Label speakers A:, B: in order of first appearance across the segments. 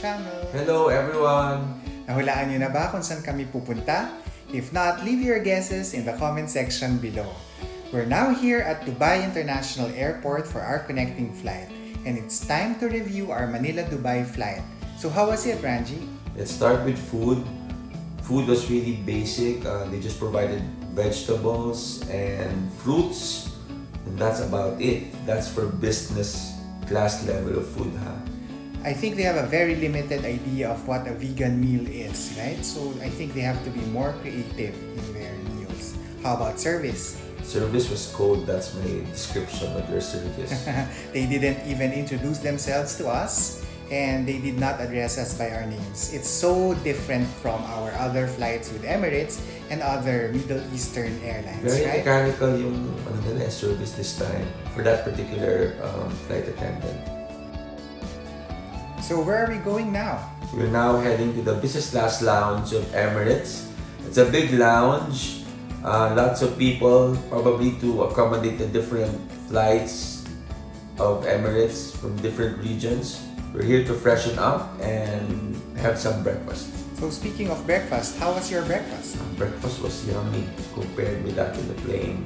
A: channel!
B: Hello everyone!
A: Nahulaan niyo na ba kung saan kami pupunta? If not, leave your guesses in the comment section below. We're now here at Dubai International Airport for our connecting flight. And it's time to review our Manila-Dubai flight. So how was it, Rangee?
B: Let's start with food. Food was really basic. They just provided vegetables and fruits. And that's about it. That's for business class level of food, huh?
A: I think they have a very limited idea of what a vegan meal is, right? So I think they have to be more creative in their meals. How about service?
B: Service was cold. That's my description of their service.
A: They didn't even introduce themselves to us, and they did not address us by our names. It's so different from our other flights with Emirates and other Middle Eastern airlines,
B: Very
A: right?
B: mechanical yung service this time for that particular flight attendant.
A: So where are we going now?
B: We're now heading to the business class lounge of Emirates. It's a big lounge. Lots of people, probably to accommodate the different flights of Emirates from different regions. We're here to freshen up and have some breakfast.
A: So speaking of breakfast, how was your breakfast?
B: Breakfast was yummy compared with that in the plane.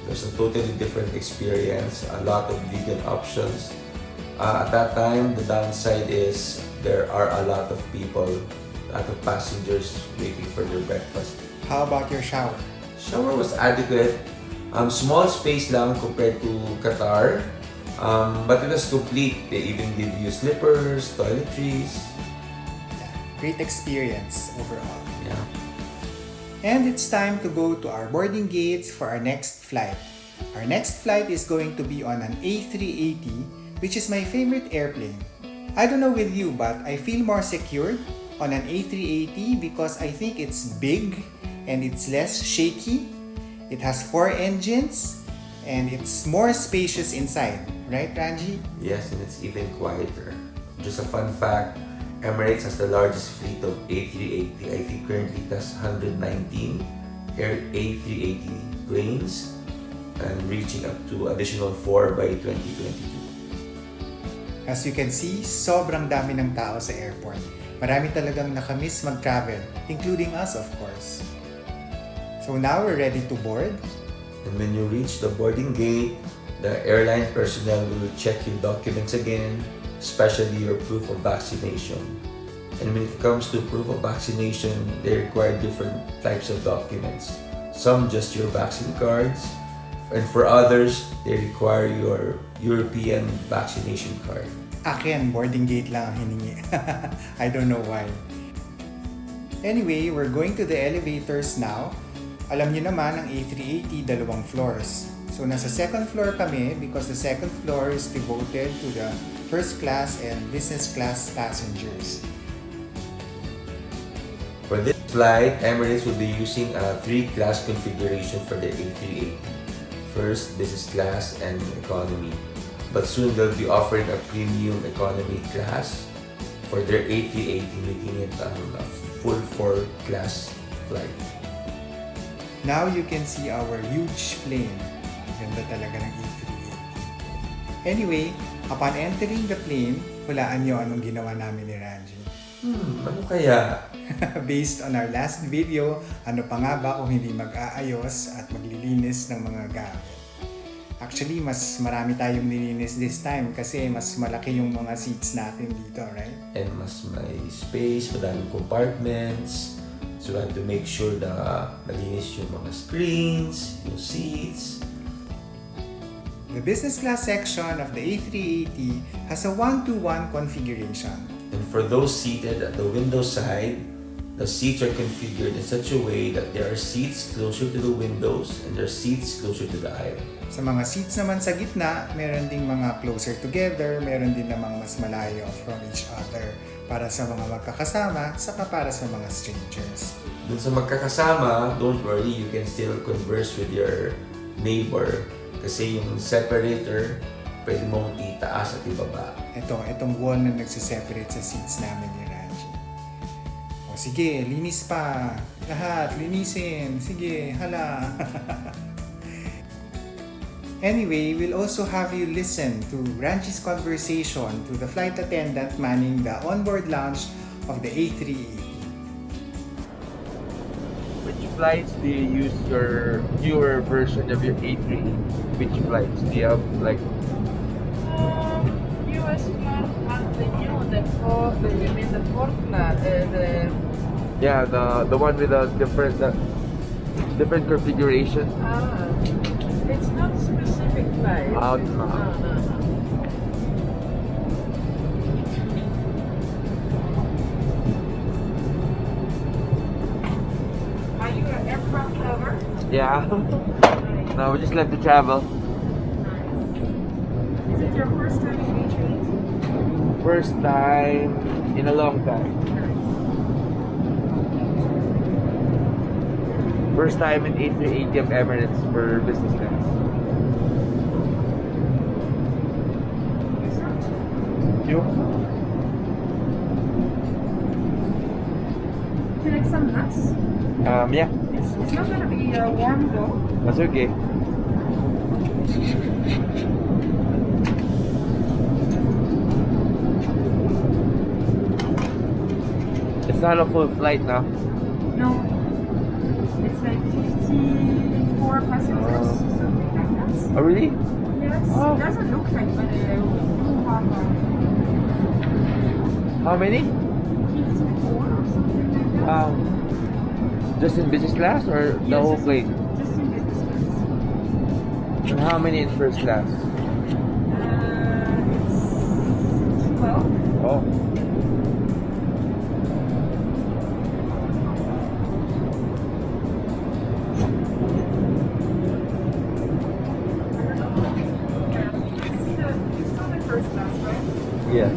B: It was a totally different experience. A lot of vegan options. At that time, the downside is there are a lot of people, a lot of passengers waiting for their breakfast.
A: How about your shower?
B: Shower was adequate. Small space lang compared to Qatar. But it was complete. They even give you slippers, toiletries.
A: Yeah, great experience overall.
B: Yeah.
A: And it's time to go to our boarding gates for our next flight. Our next flight is going to be on an A380, which is my favorite airplane. I don't know with you, but I feel more secured on an A380 because I think it's big and it's less shaky. It has 4 engines and it's more spacious inside. Right, Rangee?
B: Yes, and it's even quieter. Just a fun fact, Emirates has the largest fleet of A380. I think currently it has 119 A380 planes and reaching up to additional 4 by 2022.
A: As you can see, sobrang dami ng tao sa airport. Marami talagang nakamiss mag-travel, including us of course. So now we're ready to board.
B: And when you reach the boarding gate, the airline personnel will check your documents again, especially your proof of vaccination. And when it comes to proof of vaccination, they require different types of documents. Some just your vaccine cards, and for others, they require your European vaccination card.
A: Akin, boarding gate lang ang hiningi. I don't know why. Anyway, we're going to the elevators now. Alam niyo naman, ang A380, 2 floors. So, nasa second floor kami because the second floor is devoted to the first class and business class passengers.
B: For this flight, Emirates will be using a 3-class configuration for the A380. First, business class and economy. But soon they'll be offering a premium economy class for their A380, making it a full 4-class flight.
A: Now you can see our huge plane. Ganda talaga ng A380. Anyway, upon entering the plane, hulaan nyo anong ginawa namin ni Rangee.
B: Ano kaya?
A: Based on our last video, ano pa nga ba kung hindi mag-aayos at maglilinis ng mga gamit? Actually, mas marami tayong nilinis this time kasi mas malaki yung mga seats natin dito, right?
B: And mas may space, madaming compartments. So we have to make sure na malinis yung mga screens, yung seats.
A: The business class section of the A380 has a 1-to-1 configuration.
B: And for those seated at the window side, the seats are configured in such a way that there are seats closer to the windows and there are seats closer to the aisle.
A: Sa mga seats naman sa gitna, meron ding mga closer together, meron din namang mas malayo from each other para sa mga magkakasama, saka para sa mga strangers.
B: Dun sa magkakasama, don't worry, you can still converse with your neighbor kasi yung separator, pwede mong itaas at ibaba.
A: Itong wall na nagsiseparate sa seats namin ni Rangee. O sige, linis pa. Lahat, linisin. Sige, hala. Anyway, we'll also have you listen to Rangee's conversation to the flight attendant manning the onboard lounge of the A380.
C: Which flights do you use your newer version of your A3? Which flights? Do you have like
D: US flag and the new, you mean the fourth flag,
C: the one with a different configuration?
D: it's not specific flag.
C: No.
D: Are you an aircraft lover?
C: Yeah.
D: Nice.
C: No, we just left to travel.
D: Is it your first time in A380?
C: First time in a long time. First time in A380 of Emirates for business class. You?
D: Would you like some nuts?
C: Yeah.
D: It's not gonna be warm though.
C: That's okay. It's not a full flight now.
D: No. It's like 54 passengers, something like that.
C: Oh, really?
D: Yes.
C: Oh.
D: It doesn't look like, but we do have
C: How many?
D: 54 or something like that.
C: Just in business class or the
D: Yes,
C: whole
D: just-
C: plane?
D: Just in business class.
C: And how many in first class?
D: It's 12.
C: Oh.
D: It's still the first class, right?
C: Yes.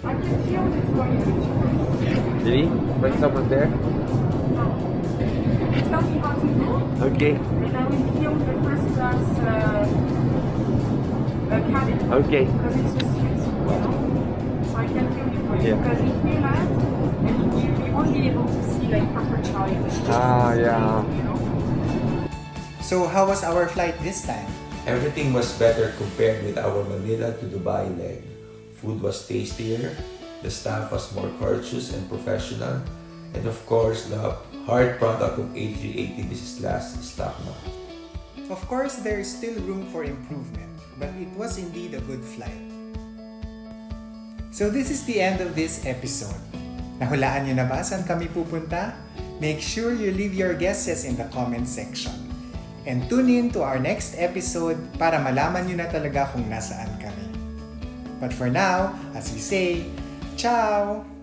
D: I can feel it for you.
C: Really? Like someone there?
D: Tell me how to go,
C: Okay.
D: and I will film the first class cabin.
C: Okay.
D: Because it's just suite, you know. So I can film it for you.
C: Yeah.
D: Because if we land, and you won't be able to see like proper Ciao.
C: Yeah.
D: You know.
A: So how was our flight this time?
B: Everything was better compared with our Manila to Dubai leg. Food was tastier, the staff was more courteous and professional, and of course, the hard product of A380 business class is top notch.
A: Of course, there is still room for improvement, but it was indeed a good flight. So this is the end of this episode. Nahulaan nyo na ba saan kami pupunta? Make sure you leave your guesses in the comment section. And tune in to our next episode para malaman nyo na talaga kung nasaan kami. But for now, as we say, ciao!